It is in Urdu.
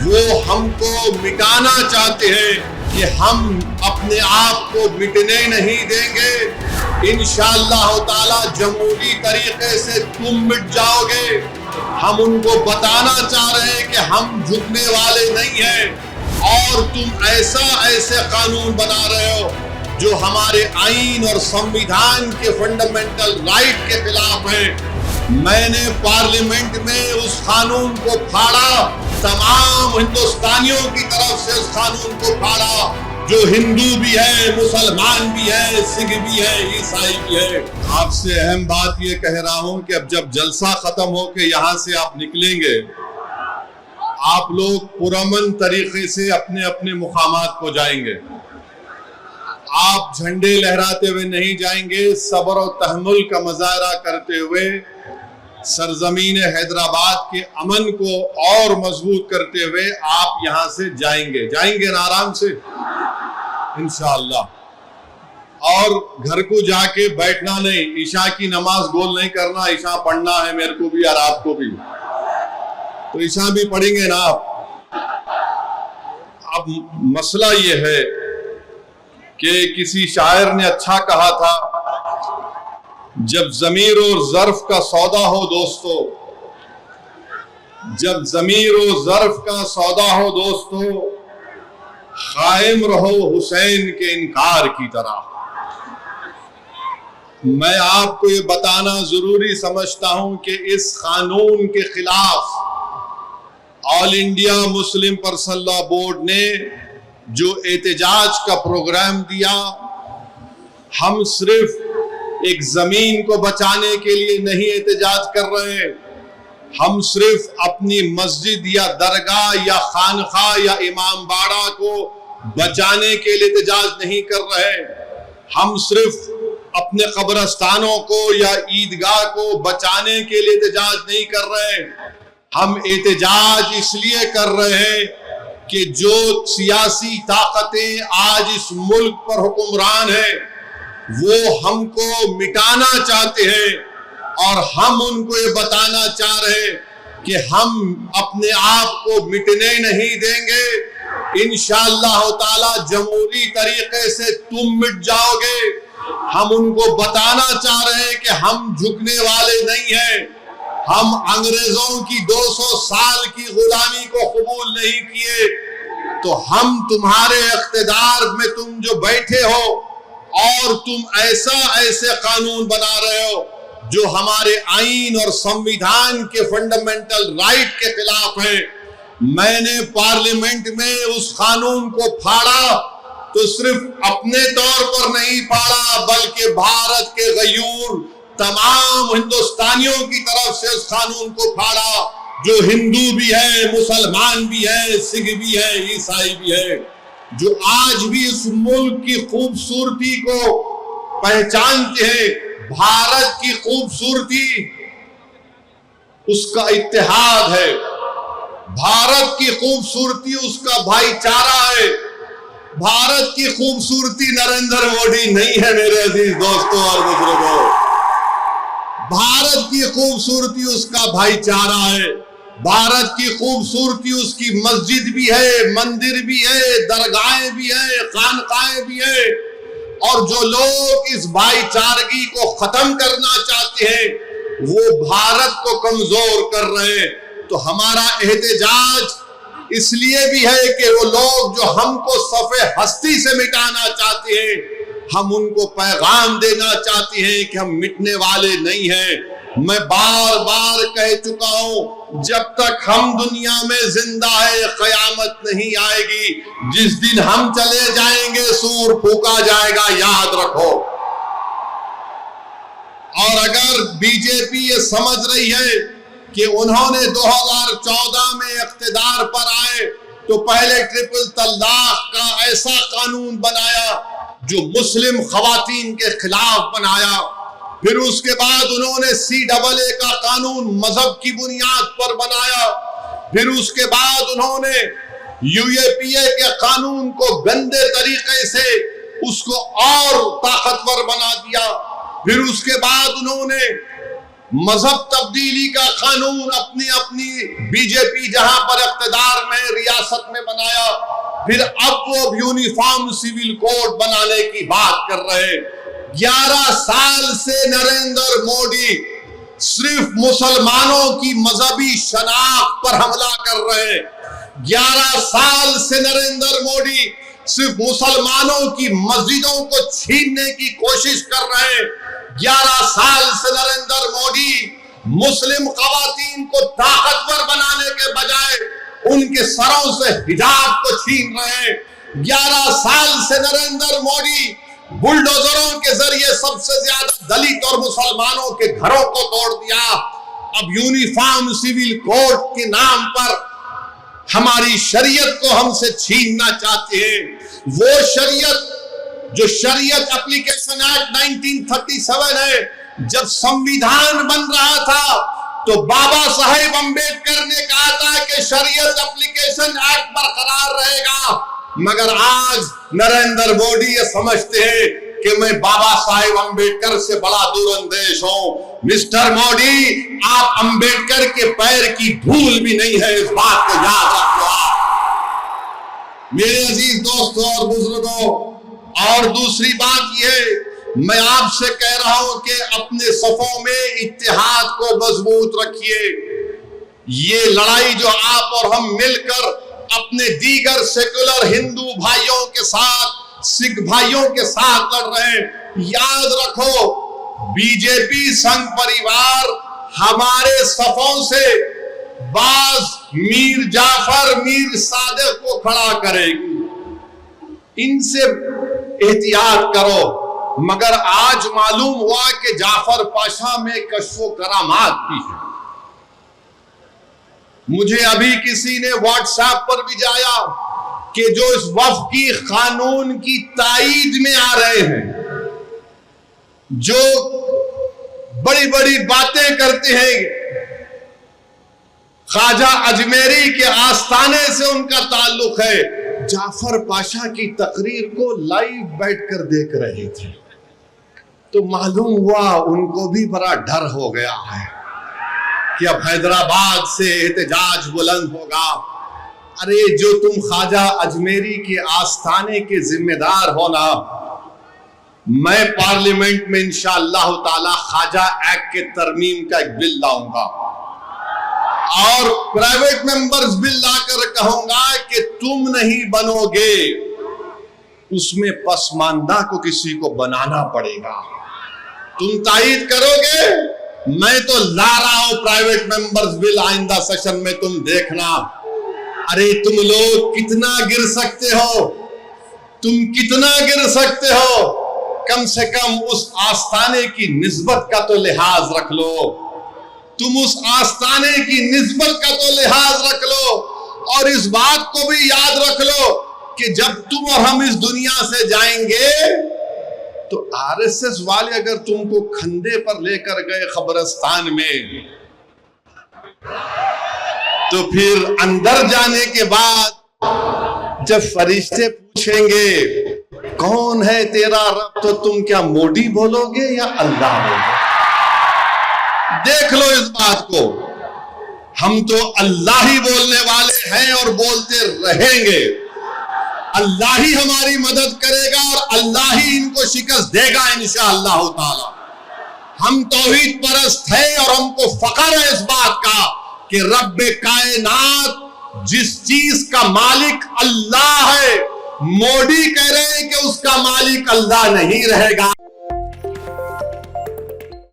وہ ہم کو مٹانا چاہتے ہیں کہ ہم اپنے آپ کو مٹنے نہیں دیں گے۔ انشاءاللہ تعالی جمہوری طریقے سے تم مٹ جاؤ گے۔ ہم ان کو بتانا چاہ رہے ہیں کہ ہم جھکنے والے نہیں ہیں، اور تم ایسے قانون بنا رہے ہو جو ہمارے آئین اور سنویدھان کے فنڈامنٹل رائٹ کے خلاف ہیں۔ میں نے پارلیمنٹ میں اس قانون کو پھاڑا، تمام ہندوستانیوں کی طرف سے اس قانون کو پھاڑا، جو ہندو بھی ہے، مسلمان بھی ہے، سکھ بھی ہے، عیسائی بھی ہے۔ آپ سے اہم بات یہ کہہ رہا ہوں کہ اب جب جلسہ ختم ہو کے یہاں سے آپ نکلیں گے، آپ لوگ پرامن طریقے سے اپنے اپنے مقامات کو جائیں گے۔ آپ جھنڈے لہراتے ہوئے نہیں جائیں گے، صبر و تحمل کا مظاہرہ کرتے ہوئے سرزمین حیدرآباد کے امن کو اور مضبوط کرتے ہوئے آپ یہاں سے جائیں گے نا آرام سے انشاءاللہ۔ اور گھر کو جا کے بیٹھنا نہیں، عشاء کی نماز گول نہیں کرنا، عشاء پڑھنا ہے میرے کو بھی اور آپ کو بھی، تو عشاء بھی پڑھیں گے نا آپ۔ اب مسئلہ یہ ہے کہ کسی شاعر نے اچھا کہا تھا، جب ضمیر و ظرف کا سودا ہو دوستو، جب ضمیر و ظرف کا سودا ہو دوستو، قائم رہو حسین کے انکار کی طرح۔ میں آپ کو یہ بتانا ضروری سمجھتا ہوں کہ اس قانون کے خلاف all India Muslim personal law board نے جو احتجاج کا پروگرام دیا، ہم صرف ایک زمین کو بچانے کے لیے نہیں احتجاج کر رہے، ہم صرف اپنی مسجد یا درگاہ یا خانقاہ یا امام باڑہ کو بچانے کے لیے احتجاج نہیں کر رہے، ہم صرف اپنے قبرستانوں کو یا عیدگاہ کو بچانے کے لیے احتجاج نہیں کر رہے، ہم احتجاج اس لیے کر رہے ہیں کہ جو سیاسی طاقتیں آج اس ملک پر حکمران ہیں وہ ہم کو مٹانا چاہتے ہیں، اور ہم ان کو یہ بتانا چاہ رہے ہیں کہ ہم اپنے آپ کو مٹنے نہیں دیں گے۔ انشاءاللہ تعالی جمہوری طریقے سے تم مٹ جاؤ گے۔ ہم ان کو بتانا چاہ رہے ہیں کہ ہم جھکنے والے نہیں ہیں، ہم انگریزوں کی 200 سال کی غلامی کو قبول نہیں کیے، تو ہم تمہارے اقتدار میں تم جو بیٹھے ہو اور تم ایسے قانون بنا رہے ہو جو ہمارے آئین اور سنویدھان کے فنڈامنٹل رائٹ کے خلاف ہیں۔ میں نے پارلیمنٹ میں اس قانون کو پھاڑا، تو صرف اپنے طور پر نہیں پھاڑا بلکہ بھارت کے غیور تمام ہندوستانیوں کی طرف سے اس قانون کو پھاڑا، جو ہندو بھی ہے، مسلمان بھی ہے، سکھ بھی ہے، عیسائی بھی ہے، جو آج بھی اس ملک کی خوبصورتی کو پہچانتے ہیں۔ بھارت کی خوبصورتی اس کا اتحاد ہے، بھارت کی خوبصورتی اس کا بھائی چارہ ہے، بھارت کی خوبصورتی نریندر مودی نہیں ہے میرے عزیز دوستوں اور بزرگوں، بھارت کی خوبصورتی اس کا بھائی چارہ ہے، بھارت کی خوبصورتی اس کی مسجد بھی ہے، مندر بھی ہے، درگاہیں بھی ہے، خانقاہیں بھی ہے، اور جو لوگ اس بھائی چارگی کو ختم کرنا چاہتے ہیں وہ بھارت کو کمزور کر رہے ہیں۔ تو ہمارا احتجاج اس لیے بھی ہے کہ وہ لوگ جو ہم کو صفِ ہستی سے مٹانا چاہتے ہیں، ہم ان کو پیغام دینا چاہتے ہیں کہ ہم مٹنے والے نہیں ہیں۔ میں بار بار کہہ چکا ہوں، جب تک ہم دنیا میں زندہ ہے قیامت نہیں آئے گی، جس دن ہم چلے جائیں گے سور پھونکا جائے گا، یاد رکھو۔ اور اگر بی جے پی یہ سمجھ رہی ہے کہ انہوں نے 2014 میں اقتدار پر آئے تو پہلے ٹرپل طلاق کا ایسا قانون بنایا جو مسلم خواتین کے خلاف بنایا، پھر اس کے بعد انہوں نے CAA کا قانون مذہب کی بنیاد پر بنایا، پھر اس کے بعد انہوں نے UAPA کے قانون کو گندے طریقے سے اس کو اور طاقتور بنا دیا، پھر اس کے بعد انہوں نے مذہب تبدیلی کا قانون اپنی بی جے پی جہاں پر اقتدار میں پھر اب وہ یونیفارم سول کوڈ بنانے کی بات کر رہے ہیں۔ 11 سال سے نریندر مودی صرف مسلمانوں کی مذہبی شناخت پر حملہ کر رہے ہیں۔ 11 سال سے نریندر مودی صرف مسلمانوں کی مسجدوں کو چھیننے کی کوشش کر رہے ہیں۔ 11 سال سے نریندر مودی مسلم خواتین کو طاقتور بنانے کے بجائے ان کے سروں سے حجاب کو چھین رہے ہیں۔ 11 سال سے نریندر مودی بلڈوزروں کے ذریعے سب سے زیادہ دلت اور مسلمانوں کے گھروں کو توڑ دیا۔ اب یونیفارم سول کوڈ کے نام پر ہماری شریعت کو ہم سے چھیننا چاہتے ہیں۔ وہ شریعت جو شریعت اپلیکیشن ایکٹ 1937 ہے، جب سمویدھان بن رہا تھا تو بابا صاحب امبیڈکر نے کہا تھا کہ شریعت اپلیکیشن ایکٹ برقرار رہے گا، مگر آج نریندر مودی یہ سمجھتے ہیں کہ میں بابا صاحب امبیڈکر سے بڑا دور اندیش ہوں۔ مسٹر مودی، آپ امبیڈکر کے پیر کی دھول بھی نہیں ہے، اس بات کو یاد رکھو آپ۔ میرے عزیز دوستوں اور بزرگوں، اور دوسری بات یہ میں آپ سے کہہ رہا ہوں کہ اپنے صفوں میں اتحاد کو مضبوط رکھیے۔ یہ لڑائی جو آپ اور ہم مل کر اپنے دیگر سیکولر ہندو بھائیوں کے ساتھ، سکھ بھائیوں کے ساتھ لڑ رہے ہیں، یاد رکھو بی جے پی سنگھ پریوار ہمارے صفوں سے بعض میر جعفر، میر صادق کو کھڑا کرے گی، ان سے احتیاط کرو۔ مگر آج معلوم ہوا کہ جعفر پاشا میں کشف و کرامات بھی ہے۔ مجھے ابھی کسی نے واٹس ایپ پر بھی جایا کہ جو اس وفقی قانون کی تائید میں آ رہے ہیں، جو بڑی بڑی باتیں کرتے ہیں، خواجہ اجمیری کے آستانے سے ان کا تعلق ہے، جعفر پاشا کی تقریر کو لائیو بیٹھ کر دیکھ رہے تھے، تو معلوم ہوا ان کو بھی بڑا ڈر ہو گیا ہے کہ اب حیدرآباد سے احتجاج بلند ہوگا۔ ارے جو تم خواجہ اجمیری کے آستانے کے ذمہ دار ہونا، میں پارلیمنٹ میں انشاءاللہ تعالی خواجہ ایکٹ کے ترمیم کا ایک بل لاؤں گا اور پرائیویٹ ممبرز بل لا کر کہوں گا کہ تم نہیں بنو گے، اس میں پسماندہ کو کسی کو بنانا پڑے گا، تم تائید کرو گے، میں تو لا رہا ہوں پرائیویٹ ممبرز بل آئندہ سیشن میں، تم دیکھنا۔ ارے تم لوگ کتنا گر سکتے ہو، تم کتنا گر سکتے ہو، کم سے کم اس آستانے کی نسبت کا تو لحاظ رکھ لو، تم اس آستانے کی نسبت کا تو لحاظ رکھ لو، اور اس بات کو بھی یاد رکھ لو کہ جب تم اور ہم اس دنیا سے جائیں گے تو آر ایس ایس والے اگر تم کو کھندے پر لے کر گئے قبرستان میں، تو پھر اندر جانے کے بعد جب فرشتے پوچھیں گے کون ہے تیرا رب، تو تم کیا مودی بولو گے یا اللہ بولو گے؟ دیکھ لو اس بات کو، ہم تو اللہ ہی بولنے والے ہیں اور بولتے رہیں گے، اللہ ہی ہماری مدد کرے گا اور اللہ ہی ان کو شکست دے گا انشاءاللہ تعالی۔ ہم توحید پرست ہیں اور ہم کو فخر ہے اس بات کا کہ رب کائنات جس چیز کا مالک اللہ ہے، مودی کہہ رہے ہیں کہ اس کا مالک اللہ نہیں رہے گا۔